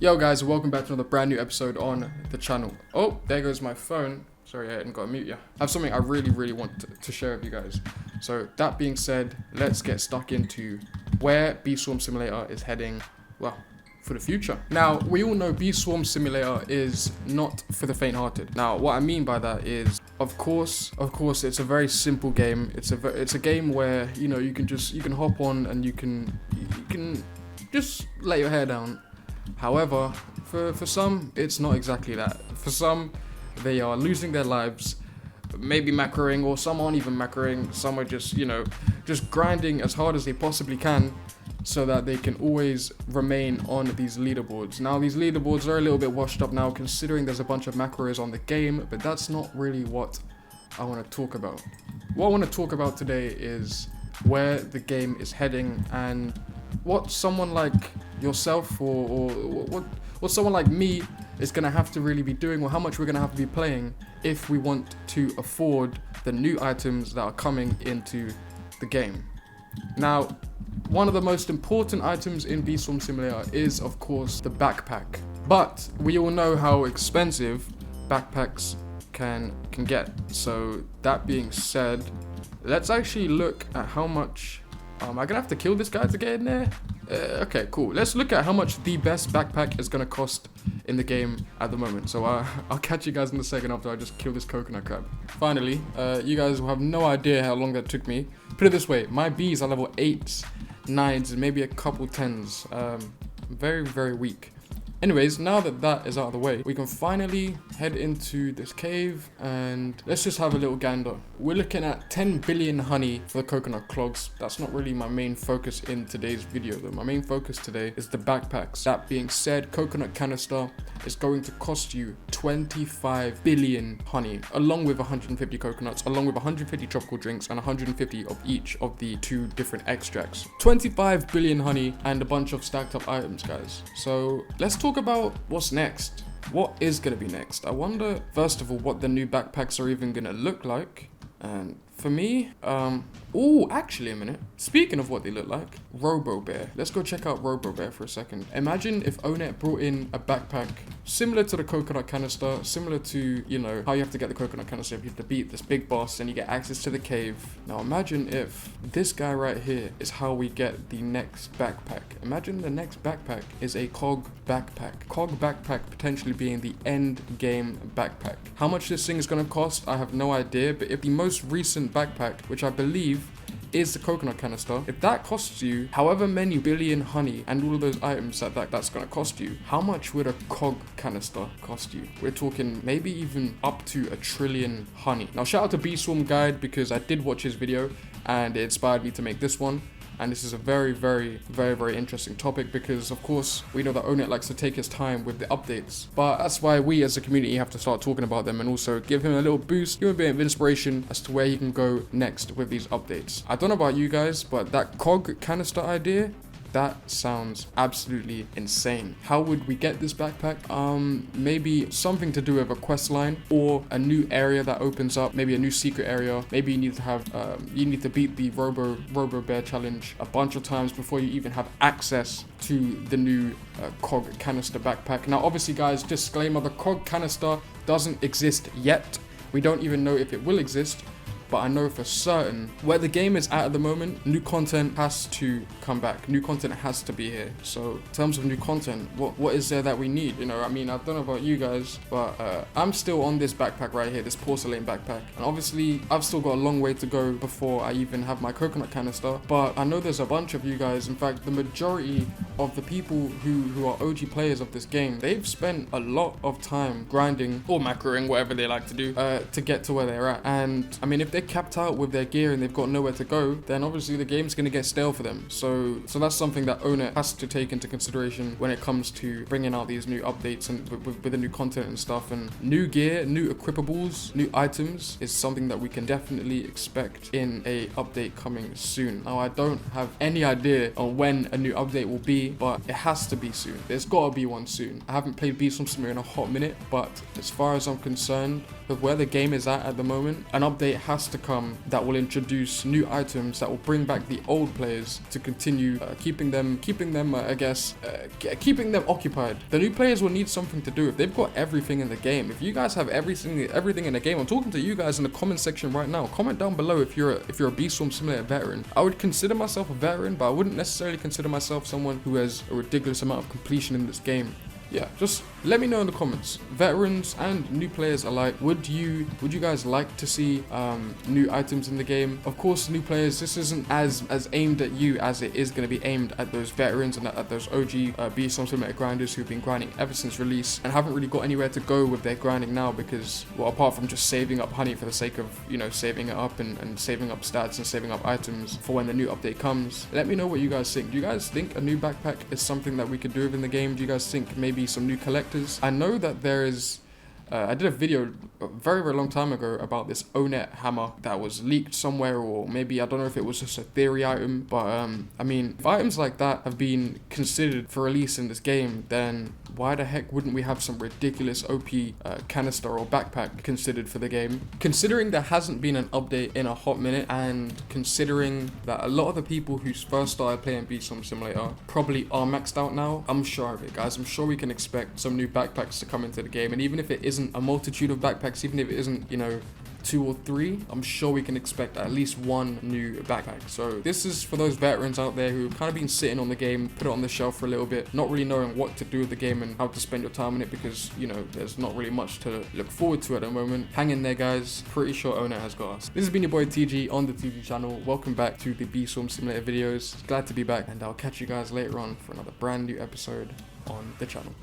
Yo guys, welcome back to another brand new episode on the channel. Oh, there goes my phone. Sorry, I hadn't got to mute you. I have something I really want to share with you guys. So that being said, let's get stuck into where Bee Swarm Simulator is heading, well, for the future. Now, we all know Bee Swarm Simulator is not for the faint-hearted. Now, what I mean by that is, of course, it's a very simple game. It's a game where, you know, you can hop on and you can just let your hair down. However, for some, it's not exactly that. For some, they are losing their lives, maybe macroing, or some aren't even macroing. Some are just, you know, just grinding as hard as they possibly can so that they can always remain on these leaderboards. Now, these leaderboards are a little bit washed up now considering there's a bunch of macros on the game, but that's not really what I want to talk about. What I want to talk about today is where the game is heading and what someone like yourself or what someone like me is going to have to really be doing, or how much we're going to have to be playing if we want to afford the new items that are coming into the game. Now, one of the most important items in Bee Swarm Simulator is, of course, the backpack. But we all know how expensive backpacks can get. So that being said, let's actually look at how much... Am I gonna have to kill this guy to get in there? Okay, cool. Let's look at how much the best backpack is gonna cost in the game at the moment. So I'll catch you guys in a second after I just kill this coconut crab. Finally, you guys will have no idea how long that took me. Put it this way, my bees are level 8s, 9s, and maybe a couple 10s. Very weak. Anyways, now that that is out of the way, we can finally head into this cave and let's just have a little gander. We're looking at 10 billion honey for the coconut clogs. That's not really my main focus in today's video though. My main focus today is the backpacks. That being said, coconut canister is going to cost you 25 billion honey, along with 150 coconuts, along with 150 tropical drinks and 150 of each of the 2 different extracts. 25 billion honey and a bunch of stacked up items, guys. So let's talk about what's next. What is going to be next? I wonder, first of all, what the new backpacks are even going to look like. And for me, oh, actually a minute. Speaking of what they look like, RoboBear. Let's go check out RoboBear for a second. Imagine if Onet brought in a backpack similar to the coconut canister, similar to, you know, how you have to get the coconut canister if you have to beat this big boss and you get access to the cave. Now imagine if this guy right here is how we get the next backpack. Imagine the next backpack is a COG backpack. COG backpack potentially being the end game backpack. How much this thing is going to cost, I have no idea, but if the most recent backpack, which I believe is the coconut canister, if that costs you however many billion honey and all of those items that's going to cost you, how much would a COG canister cost you? We're talking maybe even up to 1 trillion honey. Now shout out to Bee Swarm Guide because I did watch his video and it inspired me to make this one. And this is a very interesting topic because, of course, we know that Onet likes to take his time with the updates. But that's why we as a community have to start talking about them and also give him a little boost, give him a bit of inspiration as to where he can go next with these updates. I don't know about you guys, but that COG canister idea, that sounds absolutely insane. How would we get this backpack? Maybe something to do with a quest line or a new area that opens up, maybe a new secret area. Maybe you need to have, you need to beat the RoboBear challenge a bunch of times before you even have access to the new COG canister backpack. Now, obviously, guys, disclaimer, the COG canister doesn't exist yet. We don't even know if it will exist. But I know for certain where the game is at the moment, new content has to come back. New content has to be here. So in terms of new content, what is there that we need? You know, I mean, I don't know about you guys, but I'm still on this backpack right here, this porcelain backpack. And obviously, I've still got a long way to go before I even have my coconut canister. But I know there's a bunch of you guys. In fact, the majority of the people who are OG players of this game, they've spent a lot of time grinding or macroing, whatever they like to do, to get to where they're at. And I mean, if they're capped out with their gear and they've got nowhere to go, then obviously the game's going to get stale for them. So that's something that Onet has to take into consideration when it comes to bringing out these new updates and with the new content and stuff. And new gear, new equipables, new items is something that we can definitely expect in a update coming soon. Now, I don't have any idea on when a new update will be. be, but it has to be soon. There's gotta be one soon. I haven't played Bee Swarm Simulator in a hot minute, but as far as I'm concerned, with where the game is at the moment, an update has to come that will introduce new items that will bring back the old players to continue keeping them keeping them occupied. The new players will need something to do. If they've got everything in the game, if you guys have everything in the game, I'm talking to you guys in the comment section right now. Comment down below if you're a Bee Swarm Simulator veteran. I would consider myself a veteran, but I wouldn't necessarily consider myself someone who has a ridiculous amount of completion in this game. Yeah, just let me know in the comments, veterans and new players alike, would you guys like to see new items in the game? Of course, new players, this isn't as aimed at you as it is going to be aimed at those veterans and at those OG Bee Swarm Simulator grinders who've been grinding ever since release and haven't really got anywhere to go with their grinding now because, well, apart from just saving up honey for the sake of, you know, saving it up and saving up stats and saving up items for when the new update comes. Let me know what you guys think. Do you guys think a new backpack is something that we could do within the game? Do you guys think maybe some new collectors? I know that there is I did a video a very long time ago about this Onet hammer that was leaked somewhere, or maybe I don't know if it was just a theory item, but I mean, if items like that have been considered for release in this game, then why the heck wouldn't we have some ridiculous OP canister or backpack considered for the game? Considering there hasn't been an update in a hot minute, and considering that a lot of the people who first started playing Bee Swarm Simulator probably are maxed out now, I'm sure of it, guys. I'm sure we can expect some new backpacks to come into the game, and even if it isn't a multitude of backpacks, even if it isn't, you know, 2 or 3, I'm sure we can expect at least one new backpack. So this is for those veterans out there who've kind of been sitting on the game, put it on the shelf for a little bit, not really knowing what to do with the game and how to spend your time on it because, you know, there's not really much to look forward to at the moment. Hang in there, guys. Pretty sure Owner has got us. This has been your boy TG on the TG channel. Welcome back to the Bee Swarm Simulator videos. Glad to be back, and I'll catch you guys later on for another brand new episode on the channel.